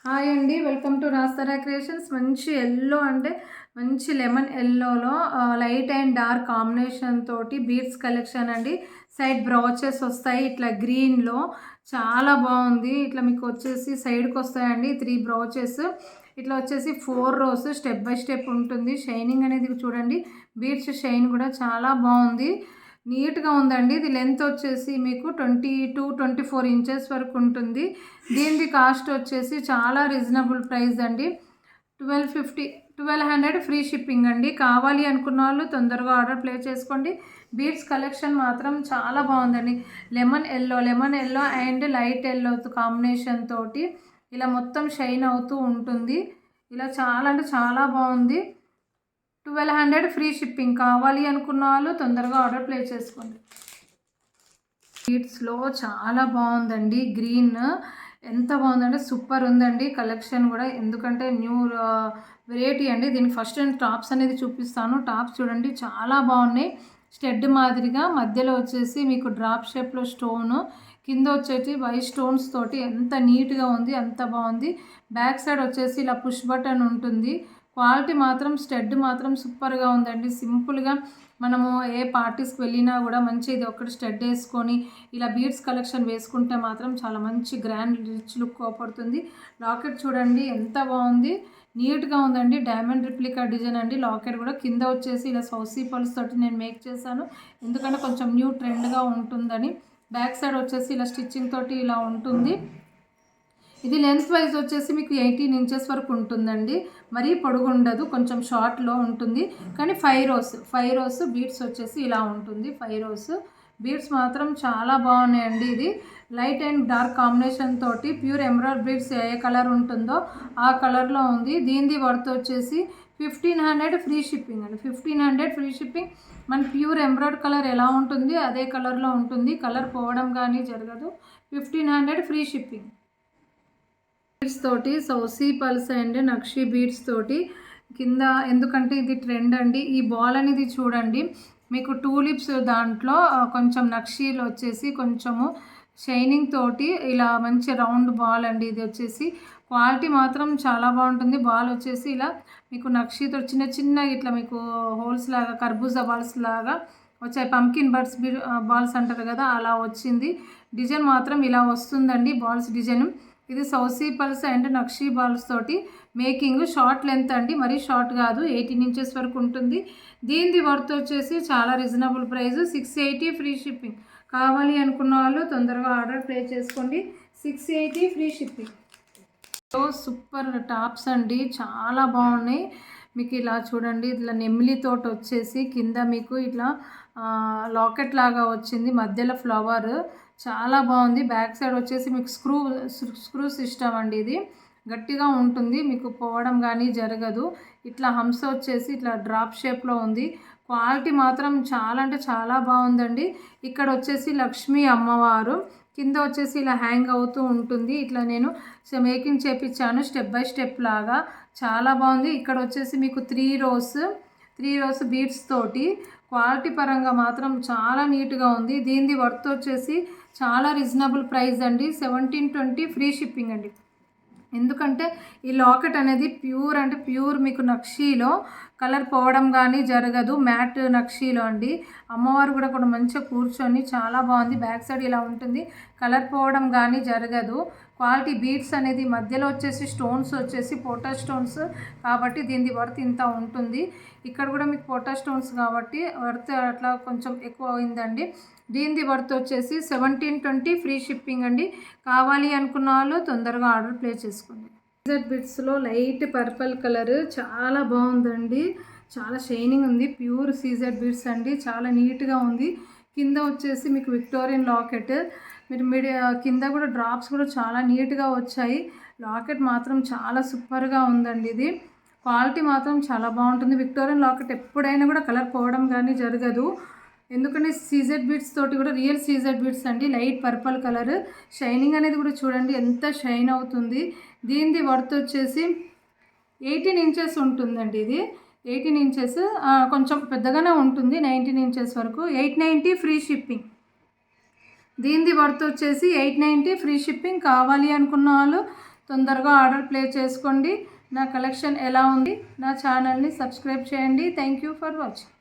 Hi అండి, welcome to Rasthara creations. మంచి yellow అంటే మంచి లెమన్ ఎల్లోలో లైట్ అండ్ డార్క్ కాంబినేషన్ తోటి బీడ్స్ కలెక్షన్ అండి. సైడ్ బ్రౌచెస్ వస్తాయి ఇట్లా గ్రీన్లో, చాలా బాగుంది. ఇట్లా మీకు వచ్చేసి సైడ్కి వస్తాయండి 3 బ్రౌచెస్. ఇట్లా వచ్చేసి 4 రోస్ స్టెప్ బై స్టెప్ ఉంటుంది. షైనింగ్ అనేది చూడండి, బీడ్స్ షైన్ కూడా చాలా బాగుంది, నీట్గా ఉందండి. ఇది లెంత్ వచ్చేసి మీకు 22-24 ఇంచెస్ వరకు ఉంటుంది. దీనిది కాస్ట్ వచ్చేసి చాలా రీజనబుల్ ప్రైస్ అండి. 1200 ఫ్రీ షిప్పింగ్ అండి. కావాలి అనుకున్న వాళ్ళు తొందరగా ఆర్డర్ ప్లేస్ చేసుకోండి. బీడ్స్ కలెక్షన్ మాత్రం చాలా బాగుందండి. Lemon yellow and light yellow combination తోటి ఇలా మొత్తం షైన్ అవుతూ ఉంటుంది. ఇలా చాలా అంటే చాలా బాగుంది. 1200 ఫ్రీ షిప్పింగ్. కావాలి అనుకున్న వాళ్ళు తొందరగా ఆర్డర్ ప్లేస్ చేసుకోండి. బీడ్స్లో చాలా బాగుందండి. గ్రీన్ ఎంత బాగుందంటే సూపర్ ఉందండి కలెక్షన్ కూడా. ఎందుకంటే న్యూ వెరైటీ అండి. దీనికి ఫస్ట్ నేను టాప్స్ అనేది చూపిస్తాను. టాప్స్ చూడండి చాలా బాగున్నాయి. స్టెడ్ మాదిరిగా మధ్యలో వచ్చేసి మీకు డ్రాప్ షేప్లో స్టోను, కింద వచ్చేసి వైట్ స్టోన్స్ తోటి ఎంత నీట్గా ఉంది, అంత బాగుంది. బ్యాక్ సైడ్ వచ్చేసి ఇలా పుష్ బటన్ ఉంటుంది. క్వాలిటీ మాత్రం స్టెడ్ మాత్రం సూపర్గా ఉందండి. సింపుల్గా మనము ఏ పార్టీస్కి వెళ్ళినా కూడా మంచి ఇది ఒకటి స్టెడ్ వేసుకొని ఇలా బీడ్స్ కలెక్షన్ వేసుకుంటే మాత్రం చాలా మంచి గ్రాండ్ రిచ్ లుక్ కోపడుతుంది. లాకెట్ చూడండి ఎంత బాగుంది, నీట్గా ఉందండి. డైమండ్ రిప్లికా డిజైన్ అండి. లాకెట్ కూడా కింద వచ్చేసి ఇలా సౌసీ పల్స్ తోటి నేను మేక్ చేశాను, ఎందుకంటే కొంచెం న్యూ ట్రెండ్గా ఉంటుందని. బ్యాక్ సైడ్ వచ్చేసి ఇలా స్టిచ్చింగ్ తోటి ఇలా ఉంటుంది. ఇది లెంత్ వైజ్ వచ్చేసి మీకు 18 ఇంచెస్ వరకు ఉంటుందండి. మరీ పొడుగు ఉండదు, కొంచెం షార్ట్లో ఉంటుంది. కానీ 5 రోస్ బీడ్స్ వచ్చేసి ఇలా ఉంటుంది. 5 రోస్ బీడ్స్ మాత్రం చాలా బాగున్నాయండి. ఇది లైట్ అండ్ డార్క్ కాంబినేషన్ తోటి ప్యూర్ ఎమరాల్డ్ బీడ్స్ ఏ కలర్ ఉంటుందో ఆ కలర్లో ఉంది. దీనిది వర్త్ వచ్చేసి 1500 ఫ్రీ షిప్పింగ్ అండి. 1500 ఫ్రీ షిప్పింగ్. మన ప్యూర్ ఎంబ్రాయిడ్ కలర్ ఎలా ఉంటుంది అదే కలర్లో ఉంటుంది, కలర్ పోవడం కానీ జరగదు. 1500 ఫ్రీ షిప్పింగ్. బీడ్స్ తోటి సౌసీ పల్స్ అండ్ నక్షి బీడ్స్ తోటి కింద, ఎందుకంటే ఇది ట్రెండ్ అండి. ఈ బాల్ అనేది చూడండి మీకు టూలిప్స్ దాంట్లో కొంచెం నక్షీలు వచ్చేసి కొంచెము షైనింగ్ తోటి ఇలా మంచి రౌండ్ బాల్ అండి. ఇది వచ్చేసి క్వాలిటీ మాత్రం చాలా బాగుంటుంది. బాల్ వచ్చేసి ఇలా మీకు నక్షీతో చిన్న చిన్న ఇట్లా మీకు హోల్స్ లాగా కర్బూజా బాల్స్ లాగా వచ్చాయి. పంకిన్ బర్డ్స్ బాల్స్ అంటారు కదా, అలా వచ్చింది. డిజైన్ మాత్రం ఇలా వస్తుందండి బాల్స్ డిజైన్. ఇది సౌసీ పల్స్ అండ్ నక్షీ బాల్స్ తోటి మేకింగ్. షార్ట్ లెంత్ అండి, మరీ షార్ట్ కాదు, 18 ఇంచెస్ వరకు ఉంటుంది. దీనిది వర్త్ వచ్చేసి చాలా రీజనబుల్ ప్రైస్, 680 ఫ్రీ షిప్పింగ్. కావాలి అనుకున్న వాళ్ళు తొందరగా ఆర్డర్ ప్లేస్ చేసుకోండి. 680 ఫ్రీ షిప్పింగ్. సూపర్ టాప్స్ అండి, చాలా బాగున్నాయి. మీకు ఇలా చూడండి, ఇట్లా నెమిలి తోటి వచ్చేసి కింద మీకు ఇట్లా లాకెట్ లాగా వచ్చింది, మధ్యలో ఫ్లవర్ చాలా బాగుంది. బ్యాక్ సైడ్ వచ్చేసి మీకు స్క్రూ సిస్టమ్ అండి. ఇది గట్టిగా ఉంటుంది, మీకు పోవడం కానీ జరగదు. ఇట్లా హంస వచ్చేసి ఇట్లా డ్రాప్ షేప్లో ఉంది. క్వాలిటీ మాత్రం చాలా అంటే చాలా బాగుందండి. ఇక్కడ వచ్చేసి లక్ష్మీ అమ్మవారు, కింద వచ్చేసి ఇలా హ్యాంగ్ అవుతూ ఉంటుంది. ఇట్లా నేను మేకింగ్ చేపించాను స్టెప్ బై స్టెప్ లాగా, చాలా బాగుంది. ఇక్కడ వచ్చేసి మీకు 3 రోస్ బీడ్స్ తోటి క్వాలిటీ పరంగా మాత్రం చాలా నీట్గా ఉంది. దీనిది వర్త్ వచ్చేసి చాలా రీజనబుల్ ప్రైస్ అండి. 1720 ఫ్రీ షిప్పింగ్ అండి. ఎందుకంటే ఈ లాకెట్ అనేది ప్యూర్ అంటే ప్యూర్ మీకు నక్షీలో కలర్ పోవడం కానీ జరగదు, మ్యాట్ నక్షీలో అండి. అమ్మవారు కూడా మంచిగా కూర్చొని చాలా బాగుంది. బ్యాక్ సైడ్ ఇలా ఉంటుంది, కలర్ పోవడం కానీ జరగదు. క్వాలిటీ బీడ్స్ అనేది మధ్యలో వచ్చేసి స్టోన్స్ వచ్చేసి పోటా స్టోన్స్ కాబట్టి దీనిది వర్త్ ఇంత ఉంటుంది. ఇక్కడ కూడా మీకు పోటా స్టోన్స్ కాబట్టి వర్త్ అట్లా కొంచెం ఎక్కువ అయిందండి. దీనిది వర్త్ వచ్చేసి 1720 ఫ్రీ షిప్పింగ్ అండి. కావాలి అనుకున్న వాళ్ళు తొందరగా ఆర్డర్ ప్లేస్ చేసుకోండి. సీజర్ బిట్స్లో లైట్ పర్పుల్ కలర్ చాలా బాగుందండి, చాలా షైనింగ్ ఉంది. ప్యూర్ సీజర్ బిట్స్ అండి, చాలా నీట్గా ఉంది. కింద వచ్చేసి మీకు విక్టోరియన్ లాకెట్, మీరు కింద కూడా డ్రాప్స్ కూడా చాలా నీట్గా వచ్చాయి. లాకెట్ మాత్రం చాలా సూపర్గా ఉందండి. ఇది క్వాలిటీ మాత్రం చాలా బాగుంటుంది. విక్టోరియన్ లాకెట్ ఎప్పుడైనా కూడా కలర్ పోవడం కానీ జరగదు, ఎందుకంటే సీజెడ్ బీడ్స్ తోటి కూడా రియల్ సీజెడ్ బీడ్స్ అండి. లైట్ పర్పుల్ కలర్, షైనింగ్ అనేది కూడా చూడండి ఎంత షైన్ అవుతుంది. దీనిది వర్త్ వచ్చేసి 18 ఇంచెస్ ఉంటుందండి. ఇది 18 ఇంచెస్, కొంచెం పెద్దగానే ఉంటుంది, 19 ఇంచెస్ వరకు. 890 ఫ్రీ షిప్పింగ్. దీనిది వర్త్ వచ్చేసి 890 ఫ్రీ షిప్పింగ్. కావాలి అనుకున్న వాళ్ళు తొందరగా ఆర్డర్ ప్లేస్ చేసుకోండి. నా కలెక్షన్ ఎలా ఉంది, నా ఛానల్ని సబ్స్క్రైబ్ చేయండి. Thank you for watching.